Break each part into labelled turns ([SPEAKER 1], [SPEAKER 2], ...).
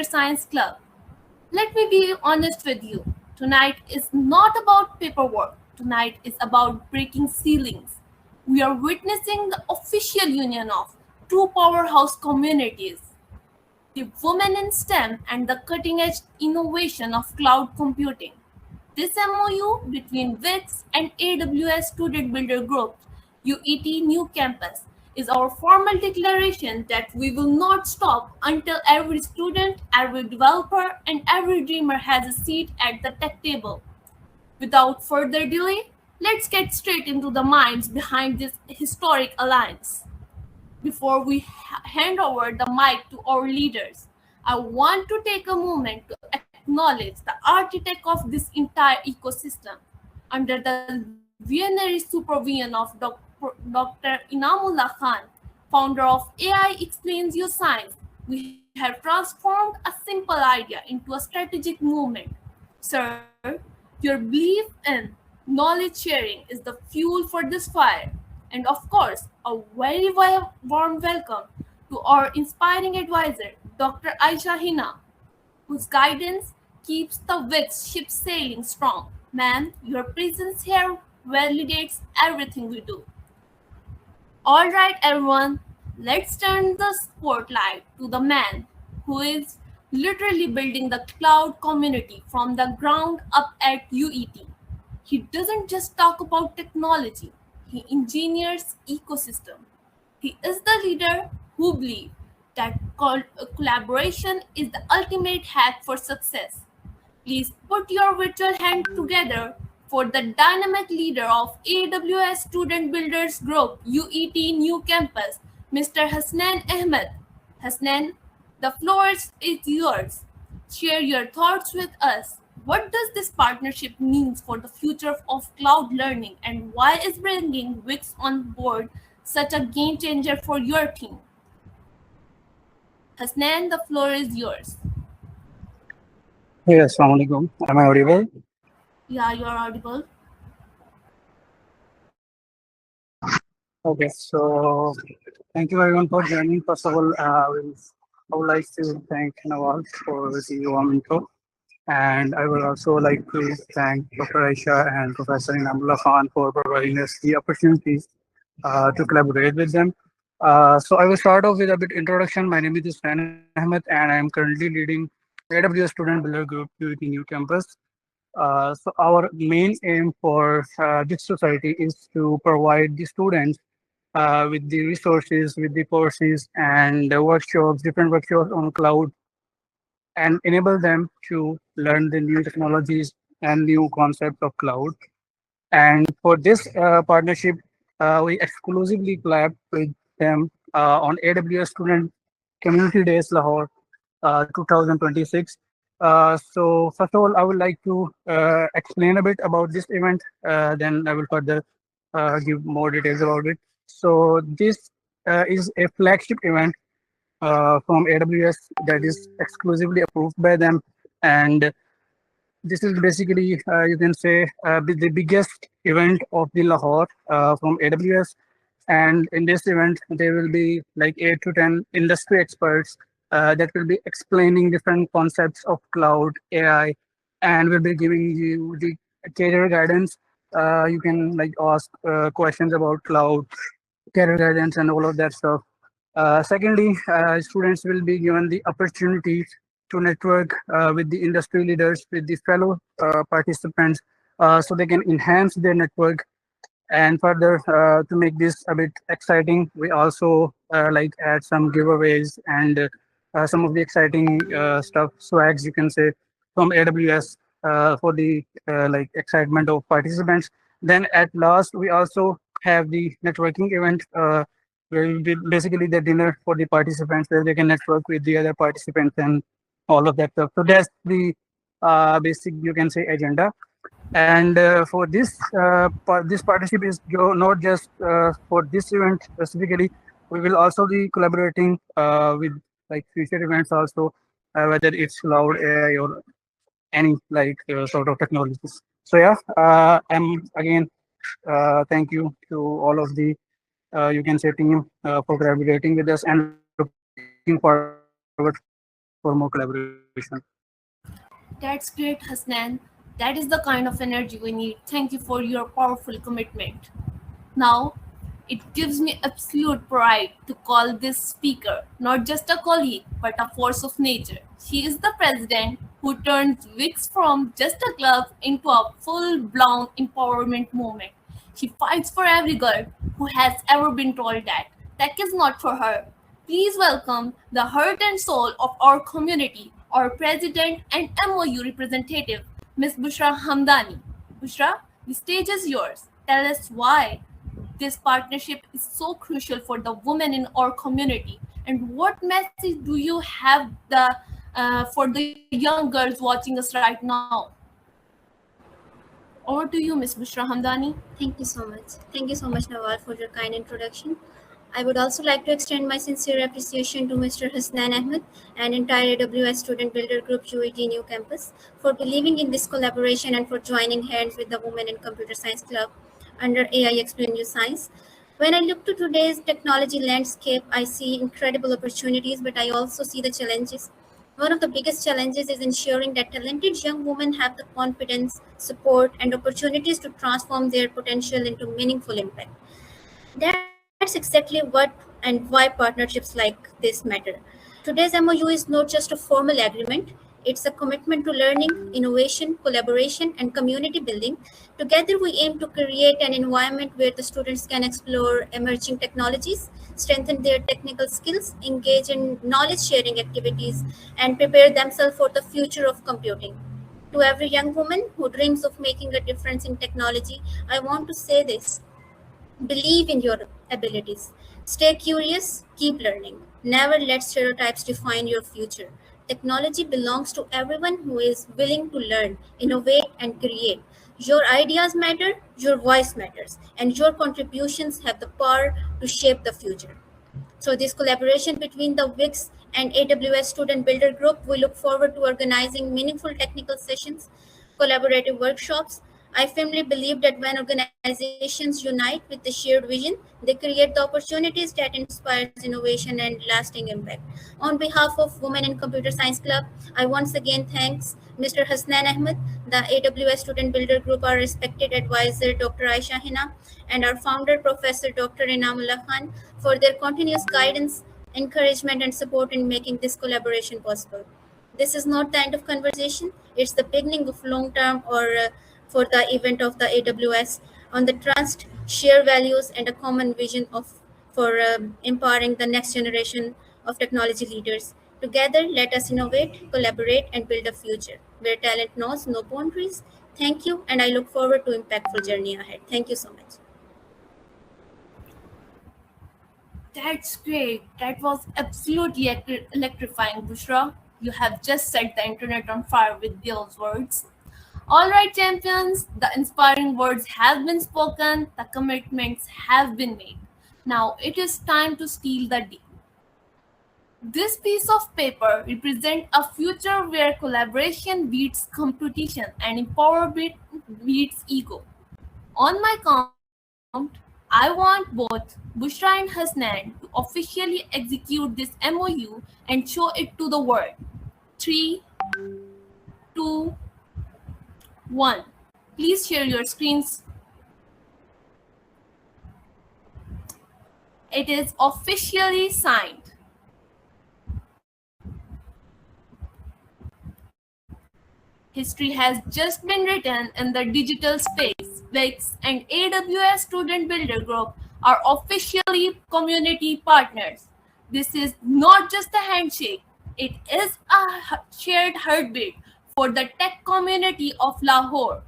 [SPEAKER 1] Science Club. Let me be honest with you. Tonight is not about paperwork. Tonight is about breaking ceilings. We are witnessing the official union of two powerhouse communities, the women in STEM and the cutting edge innovation of cloud computing. This MOU between WIX and AWS Student Builder Group, UET New Campus, is our formal declaration that we will not stop until every student, every developer, and every dreamer has a seat at the tech table. Without further delay, let's get straight into the minds behind this historic alliance. Before we hand over the mic to our leaders, I want to take a moment to acknowledge the architect of this entire ecosystem. Under the visionary supervision of Dr. Inamullah Khan, founder of AI Explains You Science, we have transformed a simple idea into a strategic movement. Sir, your belief in knowledge sharing is the fuel for this fire. And of course, a very warm welcome to our inspiring advisor, Dr. Aisha Hina, whose guidance keeps the WIX ship sailing strong. Ma'am, your presence here validates everything we do. All right, everyone, let's turn the spotlight to the man who is literally building the cloud community from the ground up at UET. He doesn't just talk about technology, he engineers ecosystem. He is the leader who believes that collaboration is the ultimate hack for success. Please put your virtual hand together for the dynamic leader of AWS Student Builders Group UET New Campus, Mr. Hasnan Ahmed. Hasnan, the floor is yours. Share your thoughts with us. What does this partnership mean for the future of cloud learning, and why is bringing Wix on board such a game changer for your team? Hasnan, the floor is yours.
[SPEAKER 2] Yes, Assalamu alaikum. Am I audible?
[SPEAKER 1] Yeah, you are audible.
[SPEAKER 2] Okay, so thank you everyone for joining. First of all, I would like to thank Nawal for the warm intro. And I would also like to thank Dr. Aisha and Professor Inamullah Khan for providing us the opportunities to collaborate with them. So I will start off with a bit introduction. My name is Hussain Ahmed, and I am currently leading AWS Student Builder Group UET New Campus. So our main aim for this society is to provide the students with the resources, with the courses and workshops, different workshops on cloud, and enable them to learn the new technologies and new concepts of cloud. And for this partnership, we exclusively collab with them on AWS Student Community Days Lahore 2026. So first of all, I would like to explain a bit about this event. Then I will further give more details about it. So this is a flagship event from AWS that is exclusively approved by them, and this is basically you can say the biggest event of the Lahore from AWS. And in this event, there will be like 8 to 10 industry experts that will be explaining different concepts of cloud AI, and will be giving you the career guidance. You can like ask questions about cloud career guidance and all of that stuff. Secondly, students will be given the opportunity to network with the industry leaders, with the fellow participants, so they can enhance their network. And further, to make this a bit exciting, we also like add some giveaways and some of the exciting stuff, swags you can say, from AWS for the like excitement of participants. Then at last, we also have the networking event where will be basically the dinner for the participants where they can network with the other participants and all of that stuff. So that's the basic, you can say, agenda. And for this this partnership is not just for this event specifically. We will also be collaborating with like future events also, whether it's cloud AI or any like sort of technologies. So yeah, I'm again thank you to all of the you can say team for collaborating with us, and looking forward for the future partnerships. for more collaboration.
[SPEAKER 1] That's great, Hasnan. That is the kind of energy we need. Thank you for your powerful commitment. Now, it gives me absolute pride to call this speaker not just a colleague but a force of nature. She is the president who turns Wix from just a club into a full blown empowerment movement. She fights for every girl who has ever been told that tech is not for her. Please welcome the heart and soul of our community, our president and MOU representative, Ms. Bushra Hamdani. Bushra, the stage is yours. Tell us why this partnership is so crucial for the women in our community, and what message do you have for the young girls watching us right now? Over to you, Ms. Bushra Hamdani.
[SPEAKER 3] Thank you so much. Thank you so much, Nawal, for your kind introduction. I would also like to extend my sincere appreciation to Mr. Hasnan Ahmed and entire AWS Student Builder Group UET New Campus for believing in this collaboration and for joining hands with the Women in Computer Science Club under AI Explain You Science. When I look to today's technology landscape, I see incredible opportunities, but I also see the challenges. One of the biggest challenges is ensuring that talented young women have the confidence, support, and opportunities to transform their potential into meaningful impact. That's exactly what and why partnerships like this matter. Today's MOU is not just a formal agreement, it's a commitment to learning, innovation, collaboration, and community building. Together, we aim to create an environment where the students can explore emerging technologies, strengthen their technical skills, engage in knowledge sharing activities, and prepare themselves for the future of computing. To every young woman who dreams of making a difference in technology, I want to say this: believe in your abilities. Stay curious, keep learning. Never let stereotypes define your future. Technology belongs to everyone who is willing to learn, innovate, and create. Your ideas matter, your voice matters, and your contributions have the power to shape the future. Through this collaboration between the Wix and AWS Student Builder Group, we look forward to organizing meaningful technical sessions, collaborative workshops. I firmly believe that when organizations unite with the shared vision, they create the opportunities that inspires innovation and lasting impact. On behalf of Women in Computer Science Club, I once again thanks Mr. Hasnan Ahmed, the AWS Student Builder Group, our respected advisor, Dr. Aisha Hina, and our founder, Professor Dr. Inamullah Khan, for their continuous guidance, encouragement, and support in making this collaboration possible. This is not the end of conversation, it's the beginning of long term or for the event of the AWS on the trust, share values, and a common vision of for empowering the next generation of technology leaders. Together, let us innovate, collaborate, and build a future where talent knows no boundaries. Thank you, and I look forward to impactful journey ahead. Thank you so much.
[SPEAKER 1] That's great. That was absolutely electrifying, Bushra. You have just set the internet on fire with those words. All right, champions, the inspiring words have been spoken, the commitments have been made. Now it is time to steal the deal. This piece of paper represents a future where collaboration beats competition and empowerment beats ego. On my count, I want both Bushra and Hasnan to officially execute this MOU and show it to the world. Three, two, one. Please share your screens. It is officially signed. History has just been written in the digital space. Wix and AWS Student Builder Group are officially community partners. This is not just a handshake, it is a shared heartbeat for the tech community of Lahore.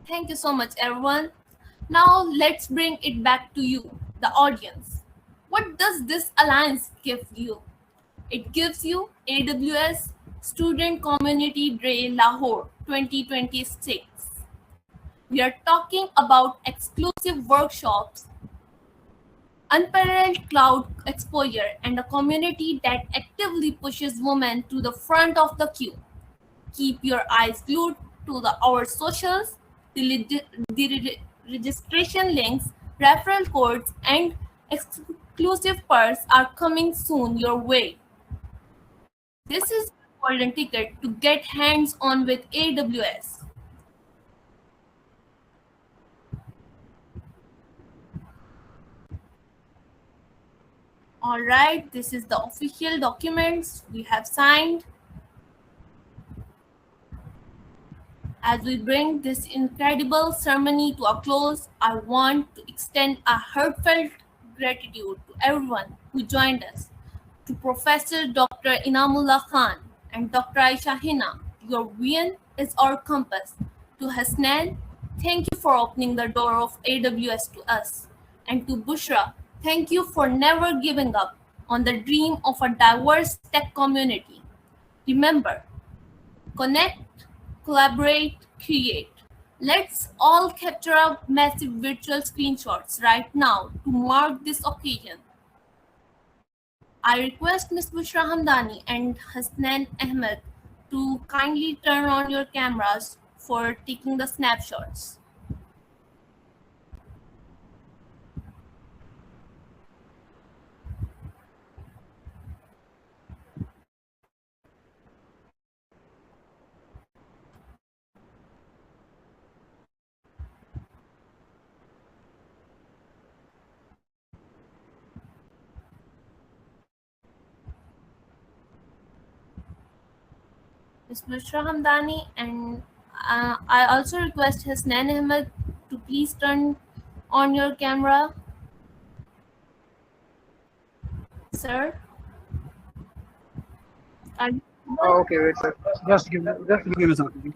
[SPEAKER 1] Thank you so much, everyone. Now let's bring it back to you, the audience. What does this alliance give you? It gives you AWS Student Community Day Lahore 2026. We are talking about exclusive workshops, unparalleled cloud exposure, and a community that actively pushes women to the front of the queue. Keep your eyes glued to our socials, the registration links, referral codes, and exclusive perks are coming soon your way. This is your golden ticket to get hands on with AWS. All right, this is the official documents we have signed. As we bring this incredible ceremony to a close, I want to extend a heartfelt gratitude to everyone who joined us. To Professor Dr. Inamullah Khan and Dr. Aisha Hina, your vision is our compass. To Hasnan, thank you for opening the door of AWS to us. And to Bushra, thank you for never giving up on the dream of a diverse tech community. Remember, connect, collaborate, create. Let's all capture a massive virtual screenshots right now to mark this occasion. I request Ms. Bushra Hamdani and Hasnan Ahmed to kindly turn on your cameras for taking the snapshots. Ms. Bushra Hamdani and I also request Hasnan Ahmed to please turn on your camera. Sir? Are you-
[SPEAKER 2] Oh, okay, wait, sir. Just give me something.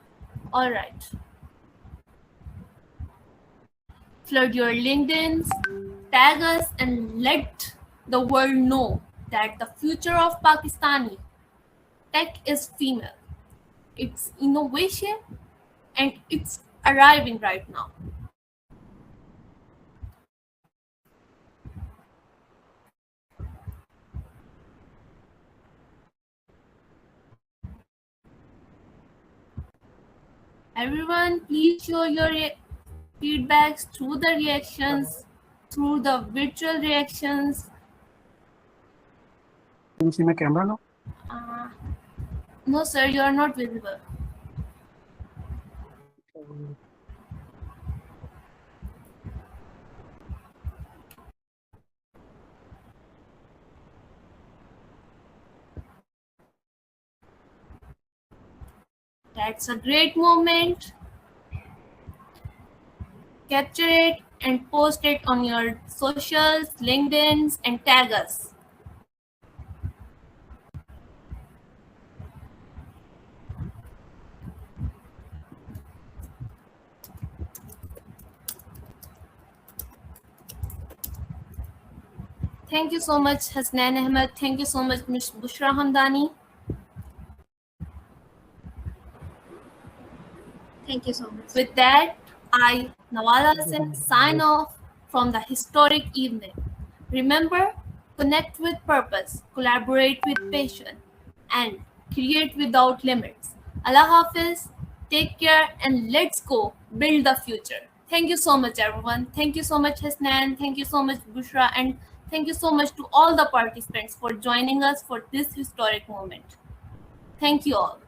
[SPEAKER 1] All right. Flood your LinkedIn's, tag us, and let the world know that the future of Pakistani tech is female. It's innovation and it's arriving right now. Everyone, please show your feedbacks through the reactions, through the virtual reactions.
[SPEAKER 2] Can you see my camera now?
[SPEAKER 1] No, sir, you are not visible. That's a great moment. Capture it and post it on your socials, LinkedIn's, and tag us. Thank you so much, Hasnan Ahmed. Thank you so much, Ms. Bushra Hamdani.
[SPEAKER 3] Thank you so much.
[SPEAKER 1] With that, I, Nawala Hassan, sign off from the historic evening. Remember, connect with purpose, collaborate with passion, and create without limits. Allah Hafiz, take care, and let's go build the future. Thank you so much, everyone. Thank you so much, Hasnan. Thank you so much, Bushra, and thank you so much to all the participants for joining us for this historic moment. Thank you all.